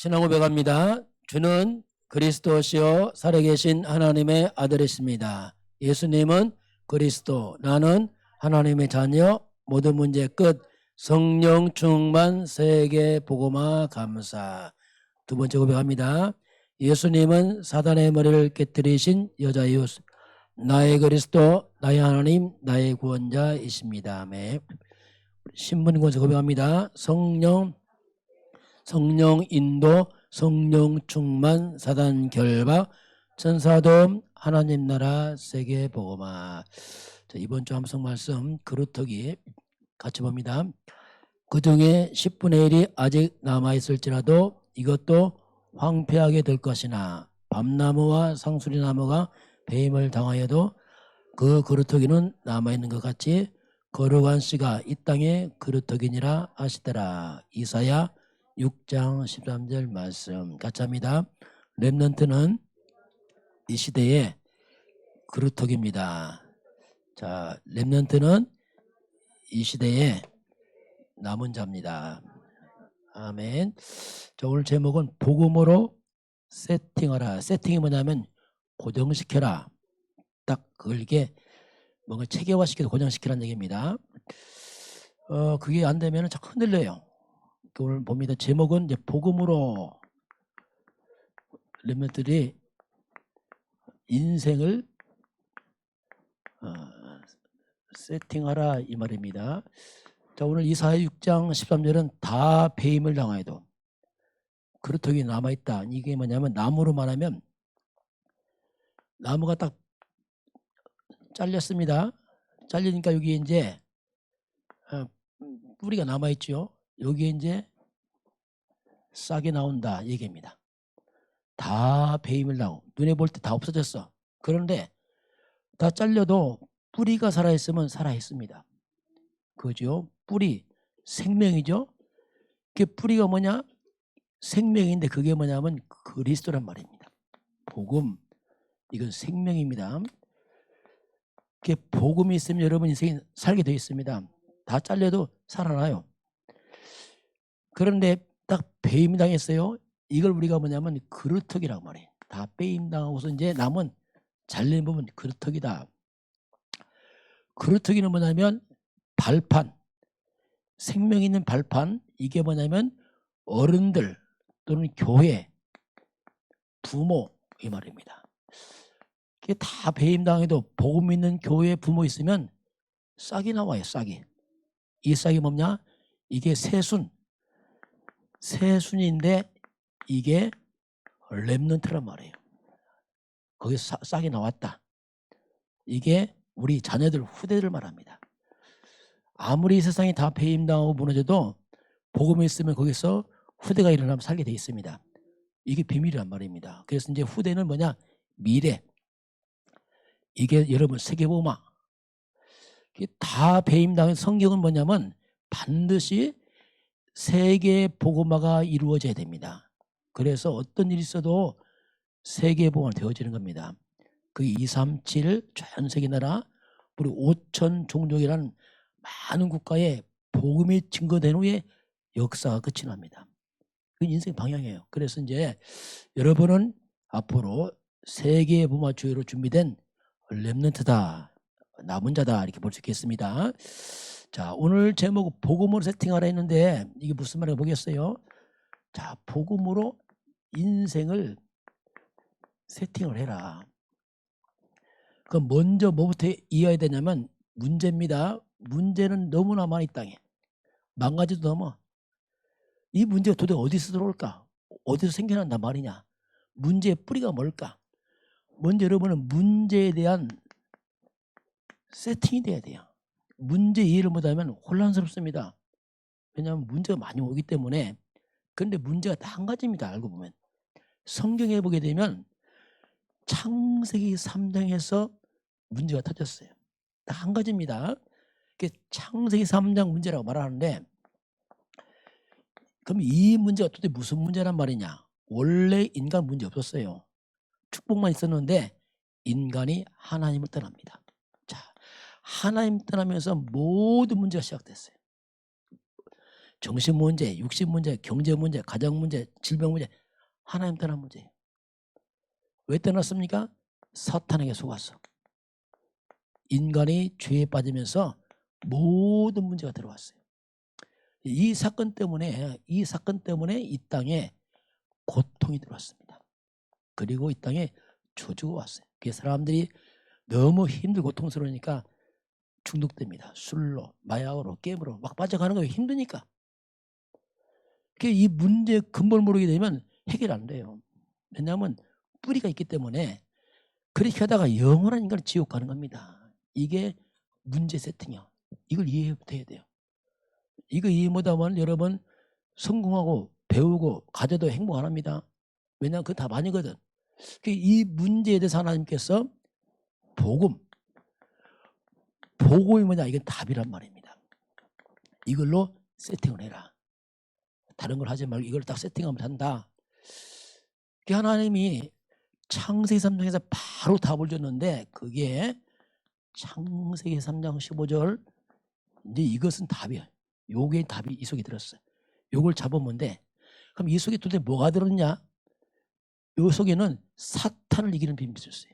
신앙 고백합니다. 주는 그리스도시요 살아계신 하나님의 아들이십니다. 예수님은 그리스도, 나는 하나님의 자녀, 모든 문제 끝, 성령 충만 세계 복음화 감사. 두 번째 고백합니다. 예수님은 사단의 머리를 깨뜨리신 여자이요 나의 그리스도, 나의 하나님, 나의 구원자이십니다. 아멘. 신분권서 고백합니다. 성령 인도, 성령 충만, 사단 결박, 천사돔, 하나님 나라, 세계 복음화. 이번 주 함성 말씀 그루터기 같이 봅니다. 그중에 10분의 1이 아직 남아있을지라도 이것도 황폐하게 될 것이나 밤나무와 상수리나무가 배임을 당하여도 그 그루터기는 남아있는 것 같이 거룩한 씨가 이 땅에 그루터기니라 하시더라. 이사야 6장 13절 말씀 같이 합니다. 렘넌트는 이 시대의 그루터기입니다. 자, 렘넌트는 이 시대의 남은 자입니다. 아멘. 자, 오늘 제목은 복음으로 세팅하라. 세팅이 뭐냐면 고정시켜라. 딱 그걸 이게 뭔가 체계화시켜서 고정시키라는 얘기입니다. 그게 안 되면 자꾸 흔들려요. 오늘 봅니다. 제목은 이제 복음으로 렘넌트들이 인생을 세팅하라 이 말입니다. 자, 오늘 이사야 6장 13절은 다 배임을 당하여도 그루터기 남아있다. 이게 뭐냐면 나무로 말하면 나무가 딱 잘렸습니다. 잘리니까 여기 이제 뿌리가 남아있죠. 여기에 이제 싹이 나온다 얘기입니다. 다 배임을 당하고 눈에 볼 때 다 없어졌어. 그런데 다 잘려도 뿌리가 살아있으면 살아있습니다. 그죠? 뿌리 생명이죠. 그 뿌리가 뭐냐? 생명인데 그게 뭐냐면 그리스도란 말입니다. 복음, 이건 생명입니다. 그 복음이 있으면 여러분 인생이 살게 되어 있습니다. 다 잘려도 살아나요. 그런데 딱 배임 당했어요. 이걸 우리가 뭐냐면 그루터기라고 말해요. 다 배임 당하고서 이제 남은 잘린 부분 그루터기다. 그루터기는 뭐냐면 발판, 생명 있는 발판. 이게 뭐냐면 어른들 또는 교회, 부모 이 말입니다. 이게 다 배임 당해도 복음 있는 교회 부모 있으면 싹이 나와요. 싹이. 이 싹이 뭐냐? 이게 새순인데 이게 렘넌트란 말이에요. 거기서 싹이 나왔다. 이게 우리 자녀들 후대들 말합니다. 아무리 이 세상이 다 배임당하고 무너져도 복음이 있으면 거기서 후대가 일어나면 살게 돼 있습니다. 이게 비밀이란 말입니다. 그래서 이제 후대는 뭐냐? 미래. 이게 여러분 세계복음화. 다 배임당한 성경은 뭐냐면 반드시 세계복음화가 이루어져야 됩니다. 그래서 어떤 일이 있어도 세계복음화 되어지는 겁니다. 그 237 전 세계 나라 우리 5천 종족이라는 많은 국가에 복음이 증거된 후에 역사가 끝이 납니다. 그 인생 방향이에요. 그래서 이제 여러분은 앞으로 세계복음화주의로 준비된 렘넌트다, 남은 자다 이렇게 볼 수 있겠습니다. 자, 오늘 제목은 복음으로 세팅하라 했는데 이게 무슨 말인가 보겠어요. 자, 복음으로 인생을 세팅을 해라. 그럼 먼저 뭐부터 이해해야 되냐면 문제입니다. 문제는 너무나 많이 땅에 망가지도 넘어. 이 문제가 도대체 어디서 들어올까? 어디서 생겨난단 말이냐? 문제의 뿌리가 뭘까? 먼저 여러분은 문제에 대한 세팅이 돼야 돼요. 문제 이해를 못하면 혼란스럽습니다. 왜냐하면 문제가 많이 오기 때문에. 그런데 문제가 다 한 가지입니다. 알고 보면. 성경에 보게 되면 창세기 3장에서 문제가 터졌어요. 다 한 가지입니다. 창세기 3장 문제라고 말하는데 그럼 이 문제가 도대체 무슨 문제란 말이냐? 원래 인간 문제 없었어요. 축복만 있었는데 인간이 하나님을 떠납니다. 자, 하나님 떠나면서 모든 문제가 시작됐어요. 정신 문제, 육신 문제, 경제 문제, 가정 문제, 질병 문제, 하나님 떠난 문제예요. 왜 떠났습니까? 사탄에게 속았어. 인간이 죄에 빠지면서 모든 문제가 들어왔어요. 이 사건 때문에 이 땅에 고통이 들어왔습니다. 그리고 이 땅에 저주가 왔어요. 그 사람들이 너무 힘들고 고통스러우니까 중독됩니다. 술로, 마약으로, 게임으로 막 빠져가는 거예요. 힘드니까. 이 문제의 근본을 모르게 되면 해결 안 돼요. 왜냐하면 뿌리가 있기 때문에 그렇게 하다가 영원한 인간은 지옥 가는 겁니다. 이게 문제 세팅이야. 이걸 이해해야 돼요. 이거 이해 못하면 여러분 성공하고 배우고 가져도 행복 안 합니다. 왜냐하면 그거 다 반이거든. 이 문제에 대해서 하나님께서 복음이 뭐냐, 이건 답이란 말입니다. 이걸로 세팅을 해라. 다른 걸 하지 말고 이걸 딱 세팅하면 된다. 하나님이 창세기 3장에서 바로 답을 줬는데 그게 창세기 3장 15절 이제 이것은 답이야. 요게 답이 이 속에 들었어요. 요걸 잡으면 돼. 그럼 이 속에 도대체 뭐가 들었냐? 요 속에는 사탄을 이기는 비밀이 있어요.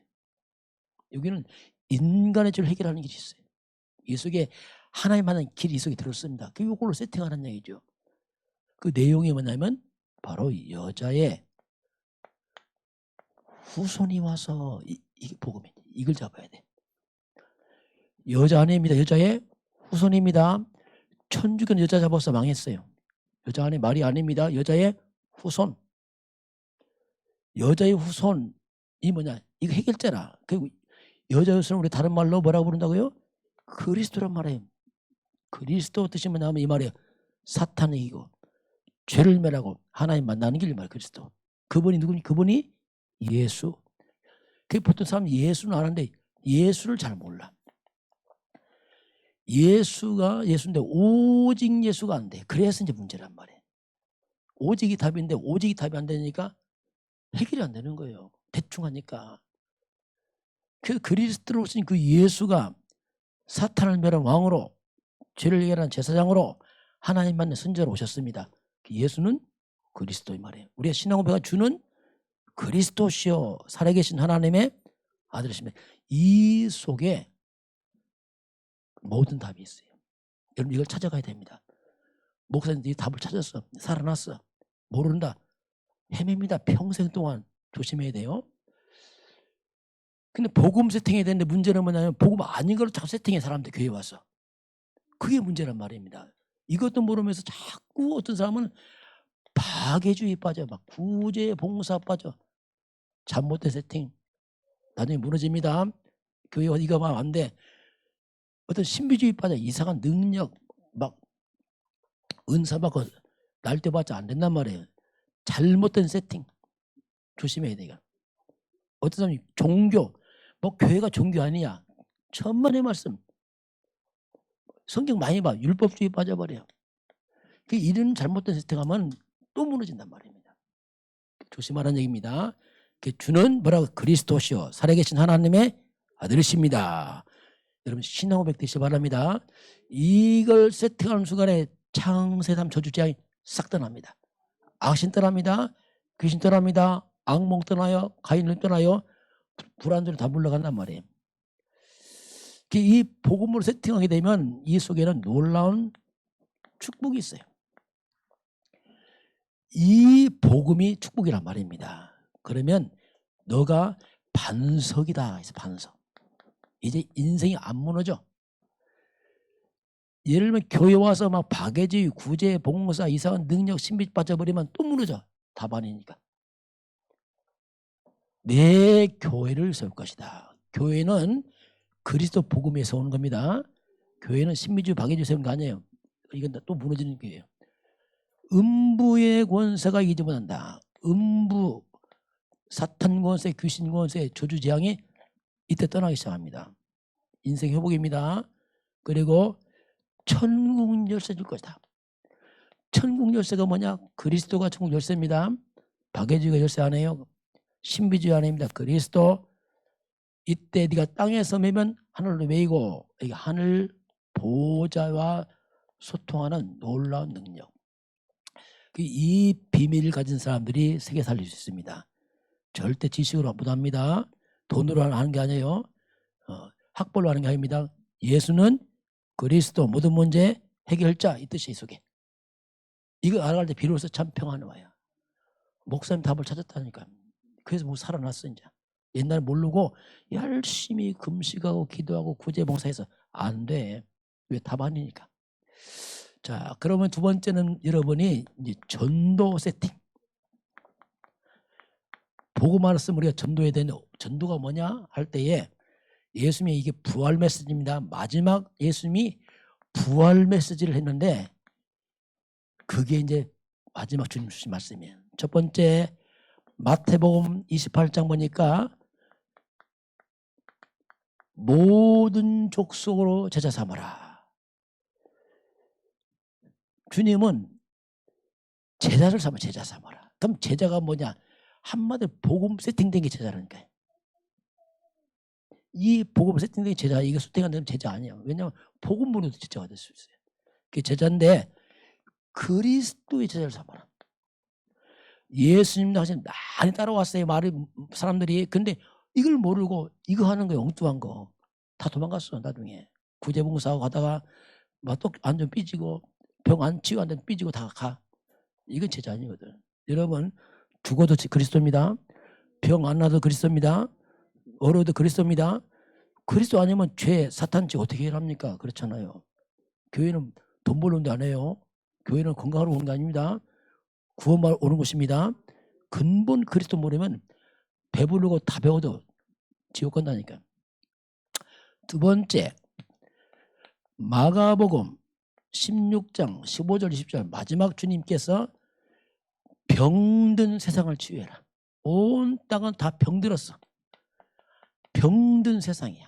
여기는 인간의 죄를 해결하는 길이 있어요. 이 속에 하나님 하는 길이 이 속에 들었습니다. 요걸로 세팅하는 얘기죠. 그 내용이 뭐냐면 바로 여자의 후손이 와서 이게 복음이에요. 이걸 잡아야 돼. 여자 아내입니다. 여자의 후손입니다. 천주교는 여자 잡아서 망했어요. 여자 아내 말이 아닙니다. 여자의 후손. 여자의 후손이 뭐냐? 이거 해결자라. 그리고 여자의 후손은 우리 다른 말로 뭐라고 부른다고요? 그리스도란 말이에요. 그리스도 뜻이 뭐냐면 이 말이에요. 사탄을 이기고 죄를 멸하고 하나님 만나는 길 말이에요. 그리스도. 그분이 누구니? 그분이 예수. 보통 사람은 예수는 아는데 예수를 잘 몰라. 예수가 예수인데 오직 예수가 안 돼. 그래서 이제 문제란 말이에요. 오직이 답인데 오직이 답이 안 되니까 해결이 안 되는 거예요. 대충 하니까. 그 그리스도로 오신 그 예수가 사탄을 멸한 왕으로 죄를 해결한 제사장으로 하나님 만난 선지자로 오셨습니다. 예수는 그리스도의 말이에요. 우리가 신앙고백가 주는 그리스도시요 살아계신 하나님의 아들이십니다. 이 속에 모든 답이 있어요. 여러분 이걸 찾아가야 됩니다. 목사님들이 답을 찾았어. 살아났어. 모른다. 헤맵니다. 평생 동안 조심해야 돼요. 근데 복음 세팅해야 되는데 문제는 뭐냐면 복음 아닌 걸 자꾸 세팅해 사람들 교회에 와서. 그게 문제란 말입니다. 이것도 모르면서 자꾸 어떤 사람은 파괴주의 빠져. 막 구제 봉사 빠져. 잘못된 세팅. 나중에 무너집니다. 교회 어디가 막 안 돼. 어떤 신비주의 빠져. 이상한 능력 막 은사 받고 날때봤자 안 된단 말이에요. 잘못된 세팅. 조심해야 돼요. 어떤 사람이 종교 뭐 교회가 종교 아니냐. 천만의 말씀. 성경 많이 봐. 율법주의 빠져버려. 이런 잘못된 세팅하면 또 무너진단 말입니다. 조심하라는 얘기입니다. 주는 뭐라고? 그리스도시요 살아계신 하나님의 아들이십니다. 여러분 신앙고백 되시기 바랍니다. 이걸 세팅하는 순간에 창세삼 저주재앙이 싹 떠납니다. 악신 떠납니다. 귀신 떠납니다. 악몽 떠나요. 가인을 떠나요. 불안전을 다 물러간단 말이에요. 이 복음으로 세팅하게 되면 이 속에는 놀라운 축복이 있어요. 이 복음이 축복이란 말입니다. 그러면 너가 반석이다. 반석. 이제 인생이 안 무너져. 예를 들면 교회 와서 막 박애주의, 구제, 봉사, 이상한 능력, 신비 빠져버리면 또 무너져. 답 아니니까. 내 교회를 세울 것이다. 교회는 그리스도 복음에서 오는 겁니다. 교회는 신비주의, 박애주의 세우는 거 아니에요. 이건 또 무너지는 교회예요. 음부의 권세가 이기지 못한다. 음부, 사탄 권세, 귀신 권세, 저주 재앙이 이때 떠나기 시작합니다. 인생 회복입니다. 그리고 천국 열쇠 줄 것이다. 천국 열쇠가 뭐냐? 그리스도가 천국 열쇠입니다. 박애주의가 열쇠 아니에요. 신비주의 아닙니다. 그리스도. 이때 네가 땅에서 매면 하늘로 매이고 하늘 보좌와 소통하는 놀라운 능력. 이 비밀을 가진 사람들이 세계 살릴 수 있습니다. 절대 지식으로 못합니다. 돈으로 하는 게 아니에요. 학벌로 하는 게 아닙니다. 예수는 그리스도 모든 문제 해결자, 이 뜻이 속에. 이거 알아갈 때 비로소 참 평안이 와요. 목사님 답을 찾았다니까. 그래서 뭐 살아났어 이제. 옛날에 모르고 열심히 금식하고 기도하고 구제봉사해서 안 돼. 왜 답 아니니까. 자, 그러면 두 번째는 여러분이 이제 전도 세팅. 보고만 했으면 우리가 전도해야 되는, 전도가 뭐냐 할 때에 예수님이 이게 부활 메시지입니다. 마지막 예수님이 부활 메시지를 했는데 그게 이제 마지막 주님 주신 말씀이에요. 첫 번째 마태복음 28장 보니까 모든 족속으로 제자 삼아라. 주님은 제자를 삼아, 제자 삼아라. 그럼 제자가 뭐냐? 한마디로 복음 세팅된 게 제자라는 거예요. 이 복음 세팅된 게 제자, 이게 세팅 안 되면 제자 아니에요. 왜냐하면 복음으로도 제자가 될 수 있어요. 그게 제자인데 그리스도의 제자를 삼아라. 예수님도 하신 많이 따라왔어요. 말이 사람들이. 근데 이걸 모르고 이거 하는 거 엉뚱한 거 다 도망갔어. 나중에 구제봉사하고 가다가 막 또 완전 삐지고 병 안 치유 안 되면 삐지고 다 가. 이건 제자 아니거든. 여러분 죽어도 그리스도입니다. 병 안 나도 그리스도입니다. 어려워도 그리스도입니다. 그리스도 아니면 죄 사탄죄 어떻게 해결합니까? 그렇잖아요. 교회는 돈 벌는 데 안 해요. 교회는 건강하러 오는 게 아닙니다. 구원받으러 오는 곳입니다. 근본 그리스도 모르면 배부르고 다 배워도 지옥 간다니까. 두 번째 마가복음 16장 15절 20절 마지막 주님께서 병든 세상을 치유해라. 온 땅은 다 병들었어. 병든 세상이야.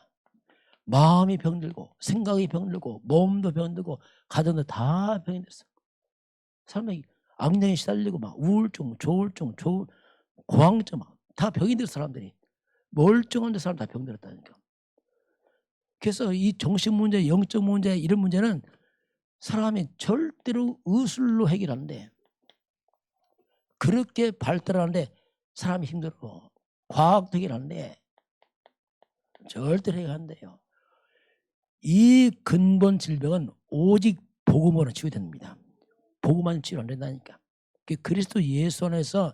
마음이 병들고 생각이 병들고 몸도 병들고 가정도 다 병이 됐어. 사람이 악령에 시달리고 막 우울증, 조울증, 고황증 다 병이 들 사람들이. 멀쩡한 데 사람 다 병들었다니까. 그래서 이 정신 문제, 영적 문제 이런 문제는 사람이 절대로 의술로 해결 안 돼. 그렇게 발달하는데 사람이 힘들어. 과학도 해결 안 돼. 절대로 해결 안 돼요. 이 근본 질병은 오직 복음으로 치유됩니다. 복음만 치유 안 된다니까. 그리스도 예수 안에서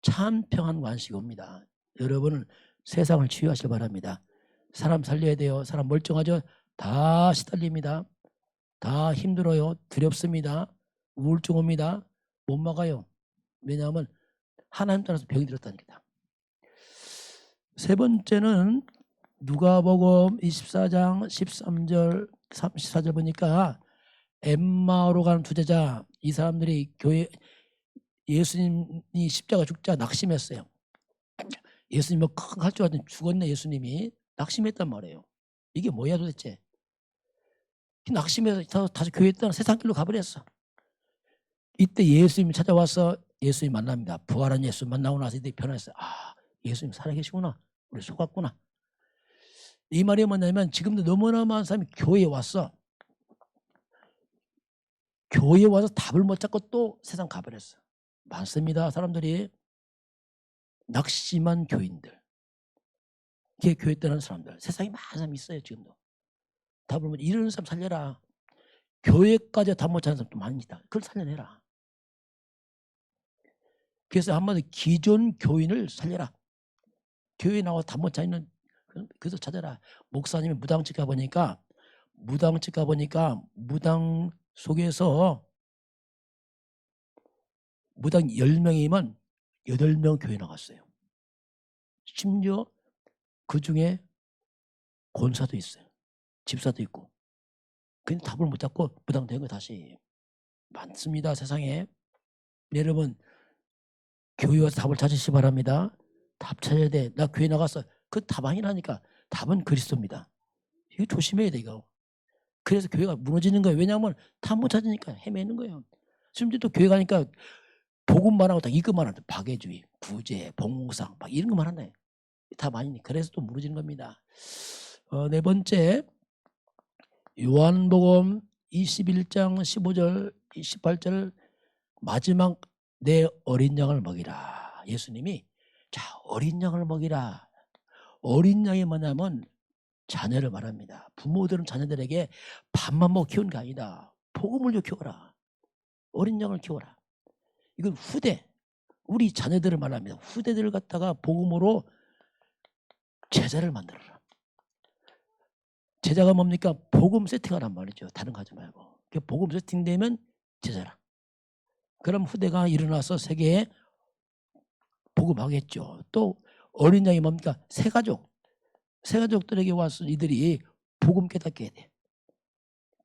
참 평안 관식이 옵니다. 여러분은 세상을 치유하시기 바랍니다. 사람 살려야 돼요. 사람 멀쩡하죠? 다 시달립니다. 다 힘들어요. 두렵습니다. 우울증 옵니다. 못 막아요. 왜냐하면 하나님 따라서 병이 들었다니까. 세 번째는 누가복음 24장 13절 34절 보니까 엠마오로 가는 두 제자, 이 사람들이 교회 예수님이 십자가 죽자 낙심했어요. 예수님 할 줄 알았더니 죽었네. 예수님이 낙심했단 말이에요. 이게 뭐야 도대체. 낙심해서 다시 교회에 있다가 세상 길로 가버렸어. 이때 예수님이 찾아와서 예수님 만납니다. 부활한 예수 만나고 나서 이때 변했어요. 아, 예수님 살아계시구나. 우리 속았구나. 이 말이 뭐냐면 지금도 너무나 많은 사람이 교회에 왔어. 교회에 와서 답을 못 찾고 또 세상 가버렸어. 많습니다. 사람들이. 낙심한 교인들. 이게 교회 떠나는 사람들. 세상에 많은 사람이 있어요. 지금도. 답을 못 이런 사람 살려라. 교회까지 답 못 찾는 사람도 많습니다. 그걸 살려내라. 그래서 한마디 기존 교인을 살려라. 교회 나와 답 못 찾는 그래서 찾아라. 목사님이 무당집 가보니까 무당 속에서 무당 10명이면 8명 교회 나갔어요. 심지어 그중에 권사도 있어요. 집사도 있고. 근데 답을 못 찾고 무당 된 거 다시. 많습니다. 세상에. 여러분 교회 와서 답을 찾으시기 바랍니다. 답 찾아야 돼. 나 교회 나갔어. 그 답 아니라니까. 답은 그리스도입니다. 이거 조심해야 돼 이거. 그래서 교회가 무너지는 거예요. 왜냐하면 답 못 찾으니까 헤매는 거예요. 심지어 또 교회 가니까 복음만 하고 딱 이것만 하는데 박애주의, 구제, 봉상 막 이런 것만 한다. 답 아니니까. 그래서 또 무너지는 겁니다. 네 번째 요한복음 21장 15절 18절 마지막 내 어린 양을 먹이라. 예수님이 자 어린 양을 먹이라. 어린 양이 뭐냐면 자녀를 말합니다. 부모들은 자녀들에게 밥만 먹고 키우는 게 아니다. 복음을 좀 키워라. 어린 양을 키워라. 이건 후대, 우리 자녀들을 말합니다. 후대들을 갖다가 복음으로 제자를 만들어라. 제자가 뭡니까? 복음 세팅하란 말이죠. 다른 거 하지 말고. 복음 세팅되면 제자라. 그럼 후대가 일어나서 세계에 복음하겠죠. 또 어린 양이 뭡니까? 새가족들에게 와서 이들이 복음 깨닫게 해야 돼.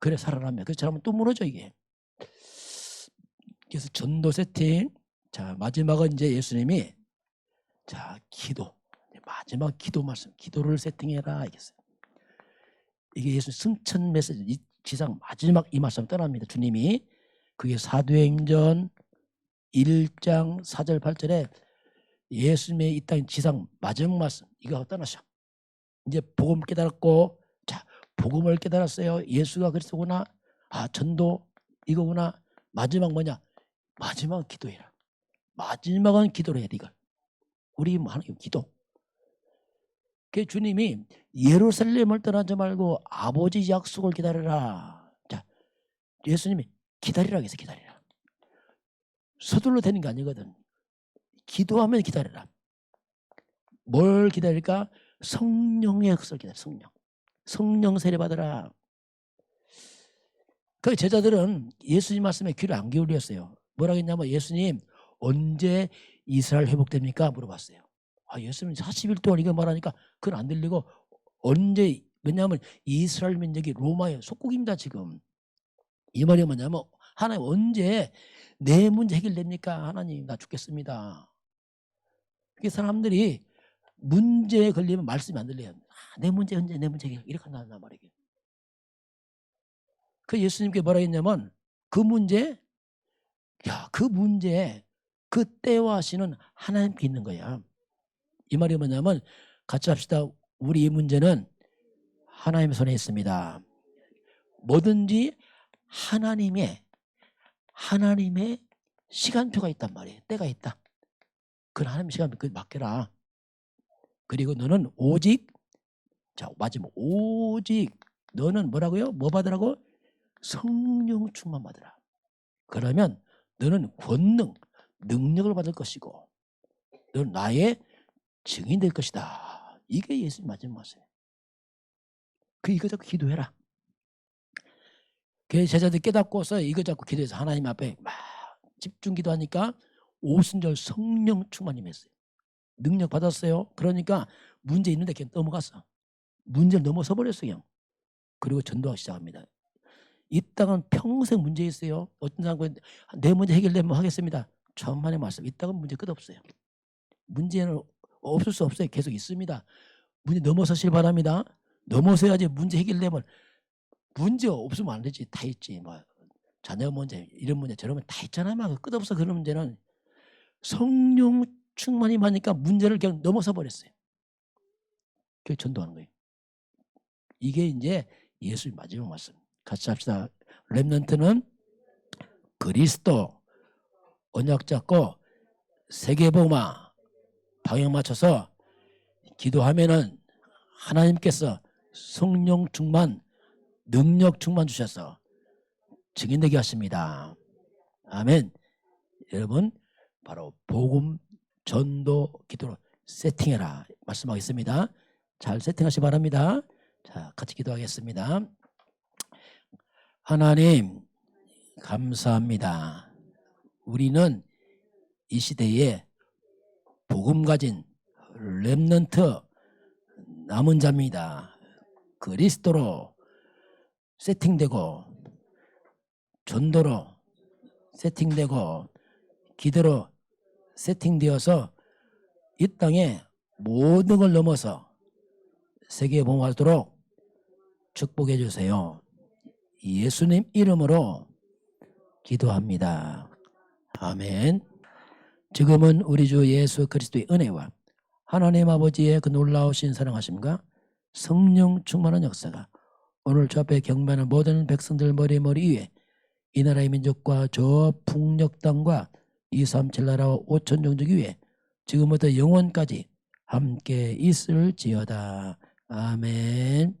그래 살아나면. 그래서 잘하면 또 무너져 이게. 그래서 전도 세팅. 자 마지막은 이제 예수님이 자 기도. 마지막 기도 말씀. 기도를 세팅해라 이겠어요. 이게 예수 승천 메시지 이 지상 마지막 이 말씀 떠납니다. 주님이 그게 사도행전 1장 4절 8절에 예수님의 이 땅 지상 마지막 말씀 이거 떠나셔. 이제 복음 깨달았고 자 복음을 깨달았어요. 예수가 그리스도구나. 아 전도 이거구나. 마지막 뭐냐? 마지막 기도해라. 마지막은 기도를 해야 돼 이걸. 우리 뭐 하는 게 기도. 그 주님이 예루살렘을 떠나지 말고 아버지 약속을 기다려라. 자 예수님이 기다리라 해서 기다리라. 서둘러 되는 게 아니거든. 기도하면 기다려라. 뭘 기다릴까? 성령의 역사를 기다려. 성령 세례 받으라. 그 제자들은 예수님 말씀에 귀를 안 기울였어요. 뭐라고 했냐면 예수님 언제 이스라엘 회복됩니까? 물어봤어요. 아, 예수님 40일 동안 이거 말하니까 그건 안 들리고 언제, 왜냐하면 이스라엘 민족이 로마의 속국입니다 지금. 이 말이 뭐냐면 하나님 언제 내 문제 해결됩니까? 하나님 나 죽겠습니다. 그 사람들이 문제에 걸리면 말씀이 안 들려요. 아, 내 문제 언제 내 문제 해결 이렇게 한단 말이에요. 그 예수님께 뭐라 했냐면 그 문제 그 때와 시는 하나님께 있는 거야. 이 말이 뭐냐면 같이 합시다. 우리의 문제는 하나님의 손에 있습니다. 뭐든지 하나님의 시간표가 있단 말이에요. 때가 있다. 그건 하나님의 시간표 맡겨라. 그리고 너는 오직 자 마지막 오직 너는 뭐라고요? 뭐 받으라고? 성령 충만 받으라. 그러면 너는 권능, 능력을 받을 것이고 너는 나의 증인 될 것이다. 이게 예수님 마지막 말씀이에요. 이거 자꾸 기도해라. 그 제자들 깨닫고서 이거 자꾸 기도해서 하나님 앞에 막 집중 기도하니까 오순절 성령 충만임했어요. 능력 받았어요. 그러니까 문제 있는데 그냥 넘어갔어. 문제를 넘어서 버렸어요. 그리고 전도하기 시작합니다. 이 땅은 평생 문제 있어요. 어떤 사람은 내 문제 해결되면 하겠습니다. 천만의 말씀. 이 땅은 문제 끝없어요. 문제는 없을 수 없어요. 계속 있습니다. 문제 넘어서실 바랍니다. 넘어서야지 문제 해결되면. 문제 없으면 안 되지. 다 있지. 뭐 자녀 문제, 이런 문제, 저런 문제 다 있잖아. 막 끝없어. 그런 문제는 성령 충만이 하니까 문제를 그냥 넘어서 버렸어요. 그게 전도하는 거예요. 이게 이제 예수의 마지막 말씀. 같이 합시다. 렘넌트는 그리스도 언약 잡고 세계복음화 방향 맞춰서 기도하면은 하나님께서 성령 충만, 능력 충만 주셔서 증인되게 하십니다. 아멘. 여러분 바로 복음 전도 기도로 세팅해라 말씀하겠습니다. 잘 세팅하시기 바랍니다. 자, 같이 기도하겠습니다. 하나님 감사합니다. 우리는 이 시대에 복음 가진 렘넌트 남은 자입니다. 그리스도로 세팅되고 전도로 세팅되고 기도로 세팅되어서 이 땅에 모든 걸 넘어서 세계에 봉하도록 축복해 주세요. 예수님 이름으로 기도합니다. 아멘. 지금은 우리 주 예수 그리스도의 은혜와 하나님 아버지의 그 놀라우신 사랑하심과 성령 충만한 역사가 오늘 저 앞에 경배하는 모든 백성들 머리 위에 이 나라의 민족과 저 북녘 땅과 237 나라와 5천 종족 위에 지금부터 영원까지 함께 있을지어다. 아멘.